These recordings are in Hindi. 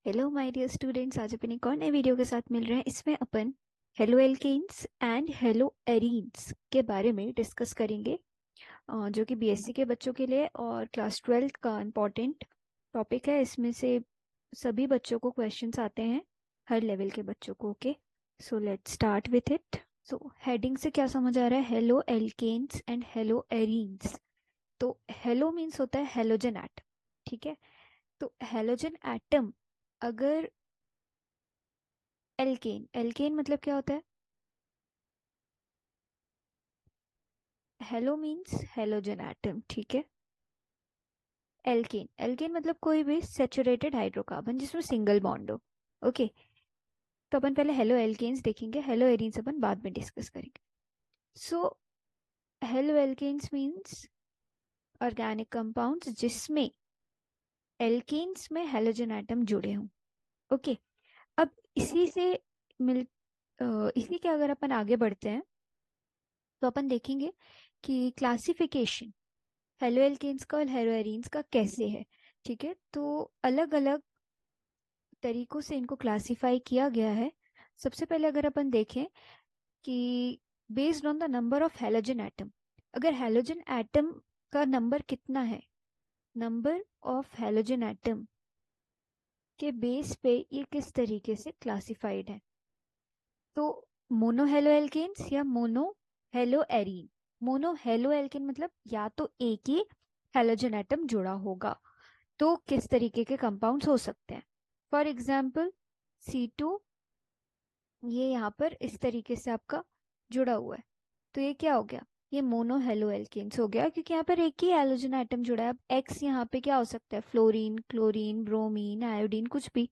हेलो माय डियर स्टूडेंट्स, आज अपन एक और नए वीडियो के साथ मिल रहे हैं। इसमें अपन halo alkanes and halo arenes के बारे में डिस्कस करेंगे, जो कि बीएससी के बच्चों के लिए और क्लास 12th का इम्पोर्टेंट टॉपिक है। इसमें से सभी बच्चों को क्वेश्चंस आते हैं, हर लेवल के बच्चों को। Okay, so let's start with it. So heading से क्या समझ आ रहा है? Halo alkanes and halo arenes. तो हेलो मीन्स होता है हेलोजन एटम, ठीक है। तो हेलोजन एटम, अगर एल्केन, एल्केन मतलब क्या होता है? हेलो मीन्स हेलोजन एटम, ठीक है। एल्केन, एल्केन मतलब कोई भी सेचुरेटेड हाइड्रोकार्बन जिसमें सिंगल बॉन्ड हो। ओके, तो अपन पहले हेलो एल्केन्स देखेंगे, हेलो एरीन्स अपन बाद में डिस्कस करेंगे। So halo alkanes means organic compounds जिसमें एल्केन्स में हेलोजन एटम जुड़े हों। ओके, अब इसी से मिल इसी के अगर अपन आगे बढ़ते हैं तो अपन देखेंगे कि क्लासिफिकेशन हेलो एल्केन्स का और हेलो एरीन्स का कैसे है। ठीक है, तो अलग अलग तरीकों से इनको क्लासिफाई किया गया है। सबसे पहले अगर अपन देखें कि based on the number of halogen atom, अगर हेलोजन एटम का नंबर कितना है, नंबर ऑफ हेलोजन एटम के बेस पे ये किस तरीके से क्लासिफाइड है। तो मोनो हेलो एल्केन्स या mono hello arene. Mono halo alkane मतलब या तो एक ही हेलोजन एटम जुड़ा होगा, तो किस तरीके के कंपाउंड्स हो सकते हैं। फॉर एग्जाम्पल C2, ये यहाँ पर इस तरीके से आपका जुड़ा हुआ है, तो ये क्या हो गया? ये मोनो हेलो एल्केन्स हो गया, क्योंकि यहाँ पर एक ही हेलोजन एटम जुड़ा है। अब एक्स यहाँ पे क्या हो सकता है? फ्लोरीन, क्लोरीन, ब्रोमीन, आयोडीन, कुछ भी।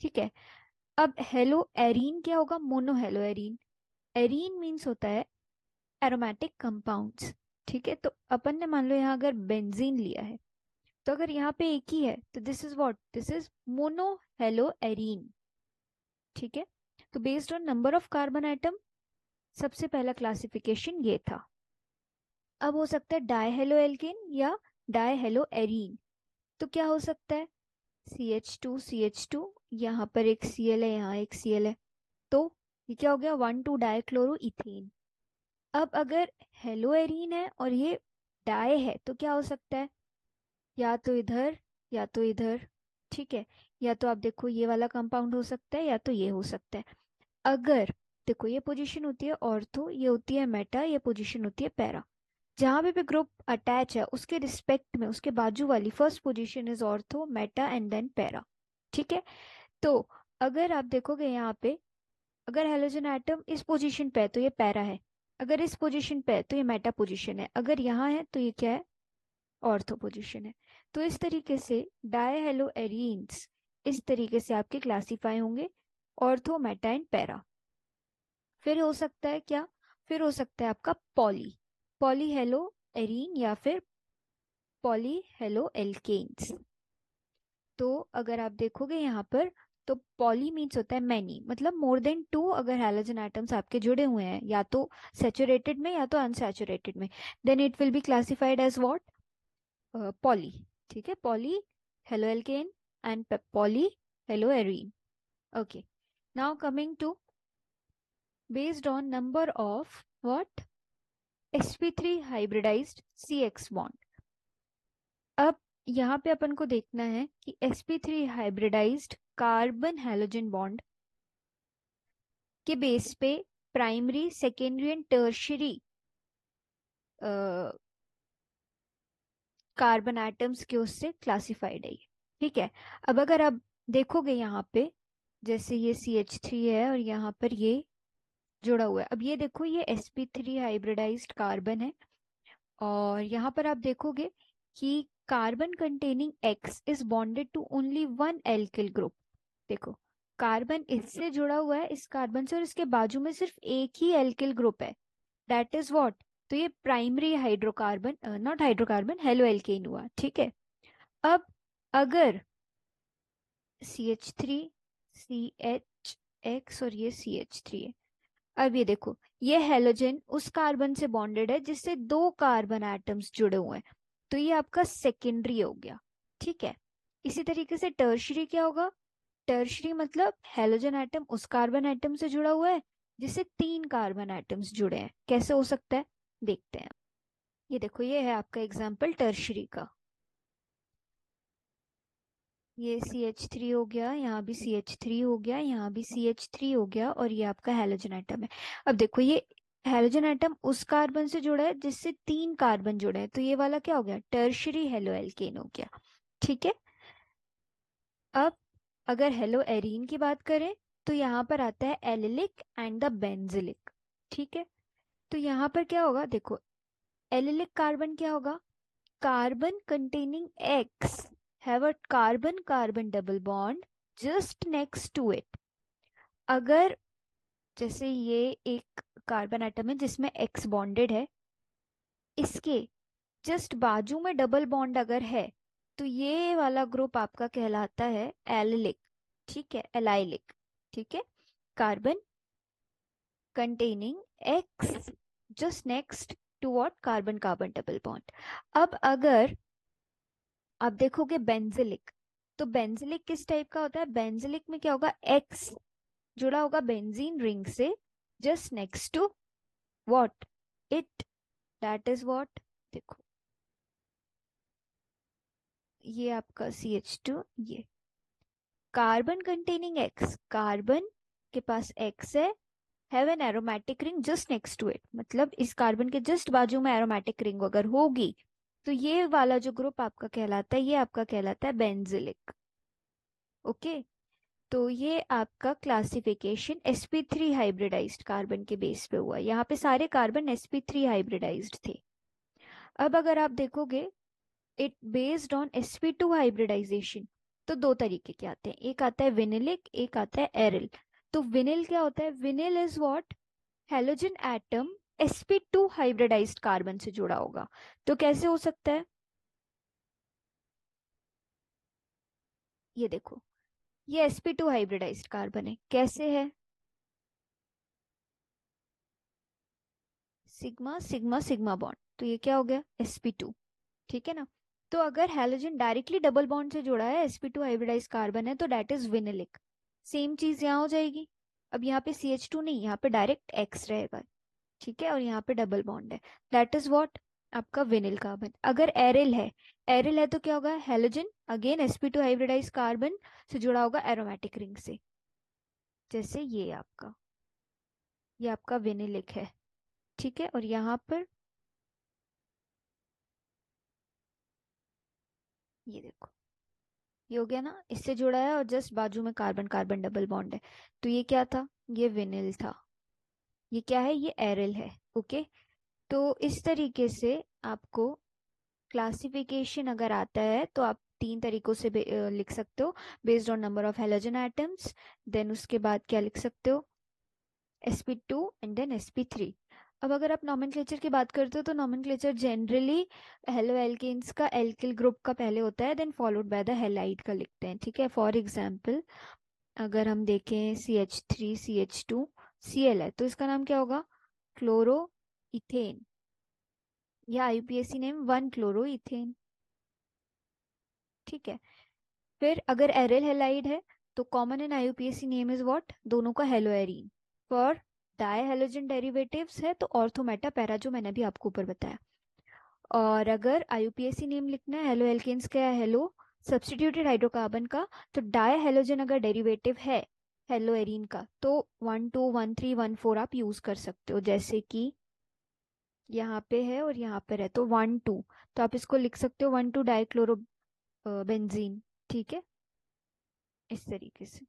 ठीक है, अब हेलो एरीन क्या होगा? Mono hello arene. Arene means होता है एरोमेटिक कंपाउंड्स। ठीक है, तो अपन ने मान लो यहाँ अगर बेंजीन लिया है, तो अगर यहाँ पे एक ही है तो this is what? This is mono hello arene. ठीक है, तो based on number of carbon atom सबसे पहला क्लासिफिकेशन ये था। अब हो सकता है डाई हेलो एल्केन या डाई हेलो एरीन। तो क्या हो सकता है? CH2 CH2, यहाँ पर एक Cl है, यहाँ एक Cl है, तो ये क्या हो गया? 1,2 डाइक्लोरो इथेन। अब अगर हेलो एरीन है और ये डाई है तो क्या हो सकता है? या तो इधर या तो इधर। ठीक है, या तो आप देखो ये वाला कंपाउंड हो सकता है या तो ये हो सकता है। अगर देखो ये पोजीशन होती है ऑर्थो, ये होती है मेटा, ये पोजीशन होती है पैरा। जहां पे भी ग्रुप अटैच है उसके रिस्पेक्ट में उसके बाजू वाली first position is ortho, meta and then para. ठीक है, तो अगर आप देखोगे यहाँ पे, अगर हेलोजन एटम इस पोजीशन पे है तो ये पैरा है, अगर इस पोजीशन पे है तो ये मेटा पोजीशन है, अगर यहाँ है तो ये क्या है? ऑर्थो पोजीशन है। तो इस तरीके से डाई हेलो एरीन्स इस तरीके से आपके क्लासीफाई होंगे, ऑर्थो, मेटा एंड पैरा। फिर हो सकता है क्या? फिर हो सकता है आपका पॉली, पॉली हेलो एरीन या फिर पॉली हेलो एल्केन्स। तो अगर आप देखोगे यहाँ पर, तो पॉली मीन्स होता है मैनी, मतलब मोर देन टू अगर हैलोजन एटम्स आपके जुड़े हुए हैं, या तो सेचुरेटेड में या तो अनसैचुरेटेड में, then it will be classified as what? Poly. ठीक है, poly halo alkane and poly halo arene. Okay, now coming to based on number of what? sp3 hybridized CX bond। अब यहाँ पे अपन को देखना है कि sp3 hybridised carbon halogen bond के बेस पे primary, secondary and tertiary carbon atoms के उससे क्लासिफाइड है ये। ठीक है, अब अगर आप देखोगे यहाँ पे, जैसे ये CH3 है और यहाँ पर ये जुड़ा हुआ है, अब ये देखो ये sp3 हाइब्रिडाइज्ड कार्बन है, और यहाँ पर आप देखोगे कि carbon containing X is bonded to only one alkyl group. देखो, कार्बन इससे जुड़ा हुआ है, इस कार्बन से, और इसके बाजू में सिर्फ एक ही एल्किल ग्रुप है, दैट इज व्हाट? तो ये primary hydrocarbon, not hydrocarbon, halo alkane हुआ। ठीक है, अब अगर CH3 CHX और ये CH3 है, अब ये देखो ये हेलोजन उस कार्बन से बॉन्डेड है जिससे दो कार्बन एटम्स जुड़े हुए हैं, तो ये आपका सेकेंडरी हो गया। ठीक है, इसी तरीके से टर्शियरी क्या होगा? टर्शरी मतलब हेलोजन एटम उस कार्बन एटम से जुड़ा हुआ है जिससे 3 कार्बन एटम्स जुड़े हैं। कैसे हो सकता है, देखते हैं। ये देखो, ये है आपका एग्जाम्पल टर्शरी का। ये CH3 हो गया, यहाँ भी CH3 हो गया, यहाँ भी CH3 हो गया, और ये आपका हैलोजन एटम है। अब देखो, ये हैलोजन एटम उस कार्बन से जुड़ा है जिससे 3 कार्बन जुड़े हैं, तो ये वाला क्या हो गया, टर्शरी हेलो एल्केन हो गया। ठीक है। अब अगर हेलो एरीन की बात करें तो यहाँ पर आता है एलिलिक एंड द बेंजिलिक। ठीक है। तो यहाँ पर क्या होगा, देखो, एलिलिक कार्बन क्या होगा, carbon containing X have a carbon carbon double bond just next to it। अगर जैसे ये एक कार्बन एटम है जिसमें X बॉन्डेड है, इसके जस्ट बाजू में डबल बॉन्ड अगर है तो ये वाला ग्रुप आपका कहलाता है एलिलिक। ठीक है, एलाइलिक। ठीक है, carbon containing X just next to what, carbon carbon double bond. अब अगर आप देखोगे बेंजिलिक, तो बेंजिलिक किस टाइप का होता है, बेंजिलिक में क्या होगा, एक्स जुड़ा होगा बेंजीन रिंग से just next to what, it, that is what. देखो, ये आपका CH2, ये कार्बन कंटेनिंग एक्स, कार्बन के पास एक्स है, have an aromatic ring just next to it, मतलब इस कार्बन के जस्ट बाजू में एरोमेटिक रिंग अगर होगी तो ये वाला जो ग्रुप आपका कहलाता है, ये आपका कहलाता है बेंजिलिक। ओके। तो ये आपका क्लासिफिकेशन sp3 हाइब्रिडाइज्ड कार्बन के बेस पे हुआ। यहाँ पे सारे कार्बन sp3 हाइब्रिडाइज्ड थे। अब अगर आप देखोगे, it based on sp2 hybridisation, तो दो तरीके के आते हैं, एक आता है विनिलिक, एक आता है एरिल। तो विनिल क्या होता है, vinyl is what, halogen atom sp2 hybridized carbon से जुड़ा होगा। तो कैसे हो सकता है, ये देखो, ये sp2 हाइब्रिडाइज्ड कार्बन है, कैसे है, सिग्मा सिग्मा सिग्मा बॉन्ड, तो ये क्या हो गया, sp2। ठीक है ना। तो अगर हैलोजन डायरेक्टली डबल बॉन्ड से जुड़ा है, sp2 हाइब्रिडाइज कार्बन है, तो डेट इज विनिलिक। सेम चीज यहाँ हो जाएगी। अब यहाँ पे CH2 नहीं, यहाँ पे डायरेक्ट X रहेगा। ठीक है, और यहाँ पे डबल बॉन्ड है, दैट इज व्हाट, आपका विनिल कार्बन। अगर एरिल है, एरिल है तो क्या होगा, halogen again sp2 hybridise carbon से जुड़ा होगा एरोमेटिक रिंग से, जैसे ये आपका विनिलिक है। ठीक है, और यहाँ पर ये देखो, ये हो गया ना, इससे जुड़ा है और जस्ट बाजू में कार्बन कार्बन डबल बॉन्ड है, तो ये क्या था, ये विनिल था। ये क्या है, ये एरिल है। ओके। तो इस तरीके से आपको क्लासिफिकेशन अगर आता है तो आप 3 तरीकों से लिख सकते हो, based on number of halogen atoms, then उसके बाद क्या लिख सकते हो, sp2 एंड देन sp3। अब अगर आप नॉमेनक्लेचर की बात करते हो तो नॉमेनक्लेचर जनरली हेलो एल्केन्स का एल्किल ग्रुप का पहले होता है, then followed by the halide का लिखते हैं। ठीक है, फॉर एग्जाम्पल अगर हम देखें CH3 CH2 Cl है, तो इसका नाम क्या होगा, क्लोरो इथेन, या IUPAC नेम 1 क्लोरो इथेन। ठीक है। फिर अगर एरिल हेलाइड है तो common in IUPAC name is what, दोनों का haloarene. For die halogen derivatives है तो ऑर्थोमेटा पैरा, जो मैंने भी आपको ऊपर बताया। और अगर IUPAC नेम लिखना है हेलो एल्केन्स का, हेलो सब्स्टिट्यूटेड हाइड्रोकार्बन का, तो डाई हेलोजन अगर डेरिवेटिव है हेलो एरीन का तो 1 2 1 3 1 4 आप यूज कर सकते हो, जैसे कि यहाँ पे है और यहाँ पे है, तो 1 2, तो आप इसको लिख सकते हो 1 2 डाइक्लोरो बेंजीन। ठीक है, इस तरीके से।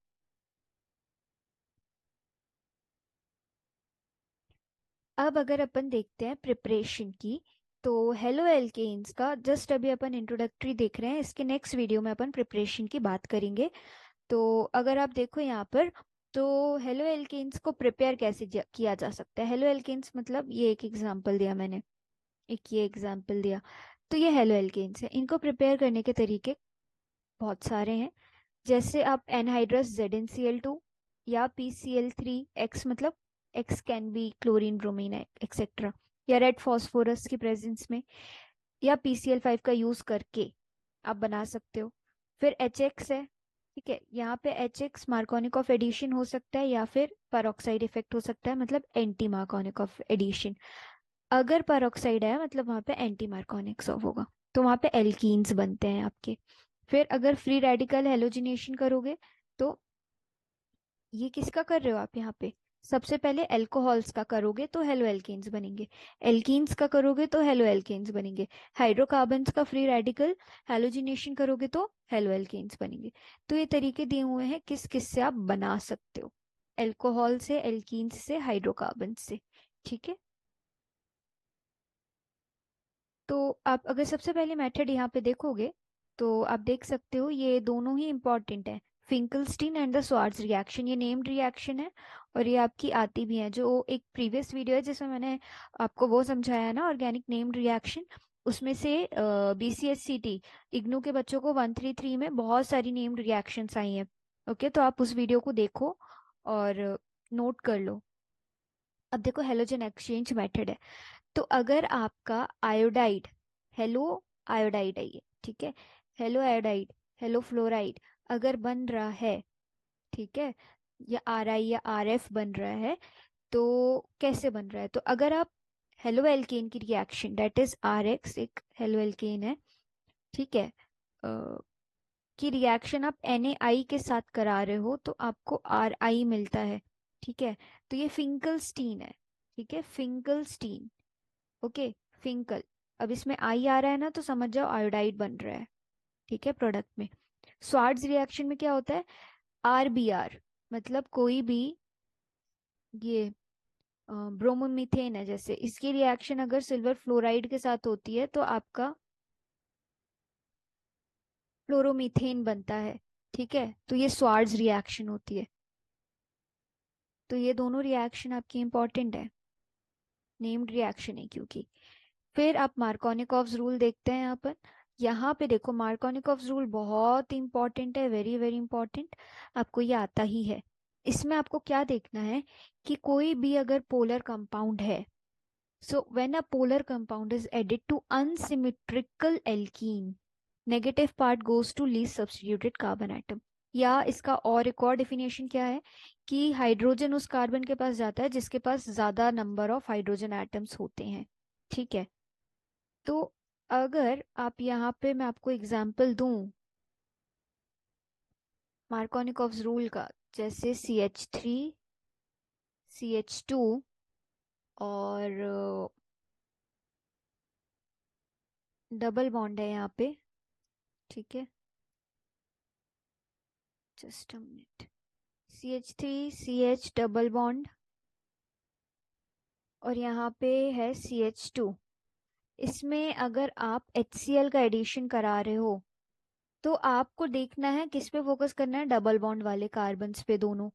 अब अगर अपन देखते हैं प्रिपरेशन की, तो हेलो एल्केन्स का जस्ट अभी अपन इंट्रोडक्टरी देख रहे हैं, इसके नेक्स्ट वीडियो में अपन प्रिपरेशन की बात करेंगे। तो अगर आप देखो यहाँ पर, तो हेलो एल्केन्स को प्रिपेयर कैसे किया जा सकता है, हेलो एल्केन्स मतलब ये एक एग्जांपल दिया मैंने, एक ये एग्जांपल दिया, तो ये हेलो एल्केन्स है, इनको प्रिपेयर करने के तरीके बहुत सारे हैं। जैसे आप एनहाइड्रस ZnCl2 या PCl3X, मतलब X can be chlorine bromine etcetera, या रेड फॉस्फोरस की प्रेजेंस में, या PCl5 का यूज करके आप बना सकते हो। फिर HX है, ठीक है, यहाँ पे HX मार्कोनिकॉफ एडिशन हो सकता है या फिर परऑक्साइड इफेक्ट हो सकता है, मतलब एंटी मार्कोनिकॉफ एडिशन। अगर परऑक्साइड है मतलब वहां पे एंटी मार्कोनिकॉफ होगा, तो वहां पे एल्कीन्स बनते हैं आपके। फिर अगर फ्री रेडिकल हेलोजिनेशन करोगे तो ये किसका कर रहे हो आप यहाँ पे, सबसे पहले अल्कोहल्स का करोगे तो हेलो एल्केन्स बनेंगे, एल्कीन्स का करोगे तो हेलो एल्केन्स बनेंगे, हाइड्रोकार्बन्स का फ्री रेडिकल हेलोजिनेशन करोगे तो हेलो एल्केन्स बनेंगे। तो ये तरीके दिए हुए हैं किस किस से आप बना सकते हो, अल्कोहल से, एल्कीन्स से, हाइड्रोकार्बन से। ठीक है, तो आप अगर सबसे पहले मेथड यहाँ पे देखोगे तो आप देख सकते हो ये दोनों ही इंपॉर्टेंट है, Finkelstein and the Swarts reaction, ये नेम्ड रिएक्शन है और ये आपकी आती भी है। जो एक प्रीवियस वीडियो है जिसमें मैंने आपको वो समझाया है ना, ऑर्गेनिक नेम्ड रिएक्शन, उसमें से BCSCT इग्नू के बच्चों को 133 में बहुत सारी नेम्ड रिएक्शंस आई हैं। ओके, तो आप उस वीडियो को देखो और नोट कर लो। अब देखो हेलोजन एक्सचेंज मेथड है, तो अगर आपका आयोडाइड, हेलो आयोडाइड है ये, ठीक है, हेलो आयोडाइड, हेलो फ्लोराइड अगर बन रहा है, ठीक है, या RI या RF बन रहा है, तो कैसे बन रहा है, तो अगर आप हेलो एल्केन की रिएक्शन दैट इज RX, एक हेलो एल्केन है, ठीक है, की रिएक्शन आप NaI के साथ करा रहे हो तो आपको RI मिलता है। ठीक है, तो ये फिंकलस्टीन है, ठीक है, फिंकलस्टीन। ओके, फिंकल, अब इसमें आई आ रहा है ना तो समझ जाओ आयोडाइड बन रहा है, ठीक है, प्रोडक्ट में। स्वार्ट्ज रिएक्शन में क्या होता है, RBR, मतलब कोई भी ये ब्रोमोमीथेन है जैसे, इसकी रिएक्शन अगर सिल्वर फ्लोराइड के साथ होती है तो आपका फ्लोरोमीथेन बनता है। ठीक है, तो ये स्वार्ट्ज रिएक्शन होती है। तो ये दोनों रिएक्शन आपकी इंपॉर्टेंट है, नेम्ड रिएक्शन है क्योंकि। फिर आप मार्कोनिकॉव्स रूल देखते हैं यहाँ पर। यहाँ पे देखो मार्कोनिकॉव्स रूल बहुत इंपॉर्टेंट है, वेरी वेरी इंपॉर्टेंट, आपको ये आता ही है। इसमें आपको क्या देखना है कि कोई भी अगर पोलर कंपाउंड है, so when a polar compound is added to unsymmetrical alkene, negative part goes to least substituted carbon atom. या इसका और एक और डेफिनेशन क्या है कि हाइड्रोजन उस कार्बन के पास जाता है जिसके पास ज्यादा नंबर ऑफ हाइड्रोजन एटम्स होते हैं। ठीक है, तो अगर आप यहाँ पे मैं आपको एग्जांपल दूं मार्कोनिकॉव्स रूल का, जैसे CH3, CH2 और डबल बॉन्ड है यहाँ पे, ठीक है, just a minute, CH3 CH double bond और यहाँ पे है CH2। इसमें अगर आप HCl का एडिशन करा रहे हो तो आपको देखना है किस पे फोकस करना है, डबल बॉन्ड वाले कार्बन्स पे दोनों।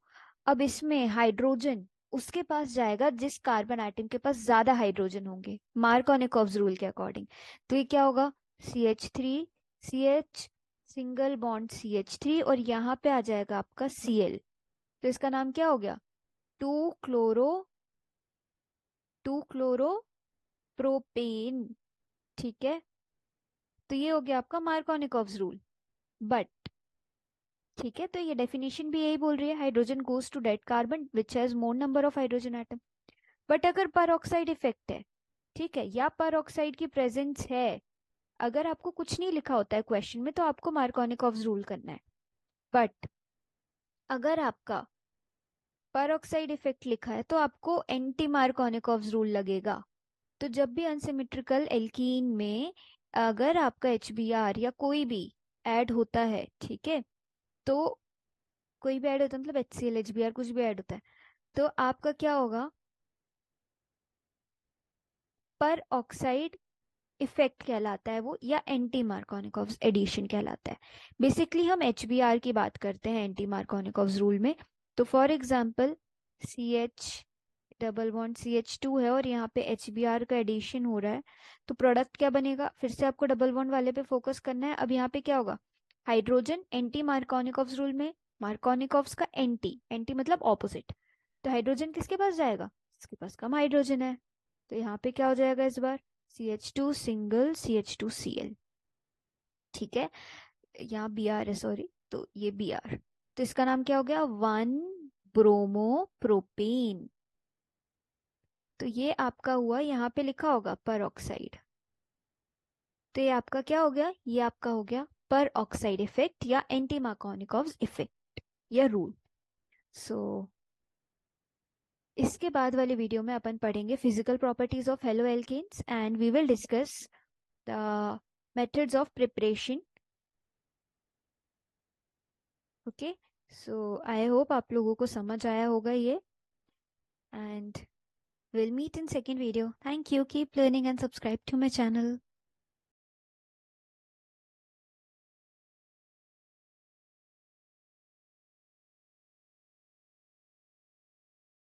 अब इसमें हाइड्रोजन उसके पास जाएगा जिस कार्बन एटम के पास ज्यादा हाइड्रोजन होंगे, मार्कोनिकॉव्स रूल के अकॉर्डिंग। तो ये क्या होगा, CH3 CH single bond CH3 और यहाँ पे आ जाएगा आपका Cl, तो इसका नाम क्या हो गया, two chloro, two chloro propane. ठीक है, तो ये हो गया आपका मार्कोनिकॉव्स रूल। बट ठीक है, तो ये डेफिनेशन भी यही बोल रही है, hydrogen goes to that carbon which has more number of hydrogen atom. But अगर परऑक्साइड इफेक्ट है, ठीक है, या परऑक्साइड की प्रेजेंस है, अगर आपको कुछ नहीं लिखा होता है क्वेश्चन में तो आपको मार्कोनिकॉव्स रूल करना है। बट अगर आपका परऑक्साइड इफेक्ट लिखा है तो आपको एंटी मार्कोनिकॉव्स रूल लगेगा। तो जब भी अनसिमेट्रिकल एल्कीन में अगर आपका HBr या कोई भी ऐड होता है, ठीक है, तो कोई भी ऐड होता है मतलब HCl HBr कुछ भी ऐड होता है, तो आपका क्या होगा, पर ऑक्साइड इफेक्ट कहलाता है वो, या एंटी मार्कोनिकॉव्स एडिशन कहलाता है। बेसिकली हम HBr की बात करते हैं एंटी मार्कोनिकॉव्स रूल में। तो for example CH double bond CH2 है और यहाँ पे HBr का एडिशन हो रहा है, तो प्रोडक्ट क्या बनेगा, फिर से आपको डबल बॉन्ड वाले पे फोकस करना है। अब यहाँ पे क्या होगा, हाइड्रोजन एंटी मार्कोनिकॉव्स रूल में मार्कोनिकॉव्स का एंटी, एंटी मतलब ऑपोजिट, तो हाइड्रोजन किसके पास जाएगा, जिसके पास कम हाइड्रोजन है। तो यहाँ पे क्या हो जाएगा इस बार, CH2 सिंगल CH2Cl। ठीक है, यहाँ Br है सॉरी, तो ये Br, तो इसका नाम क्या हो गया, 1 ब्रोमो प्रोपेन। तो ये आपका हुआ, यहाँ पे लिखा होगा पर ऑक्साइड। तो ये आपका क्या हो गया, ये आपका हो गया पर ऑक्साइड इफेक्ट या एंटी मार्कोनिकॉव इफेक्ट या रूल। सो इसके बाद वाले वीडियो में अपन पढ़ेंगे physical properties of halo alkanes and we will discuss the methods of preparation. Okay, so I hope आप लोगों को समझ आया होगा ये, and we'll meet in second video. Thank you. Keep learning and subscribe to my channel.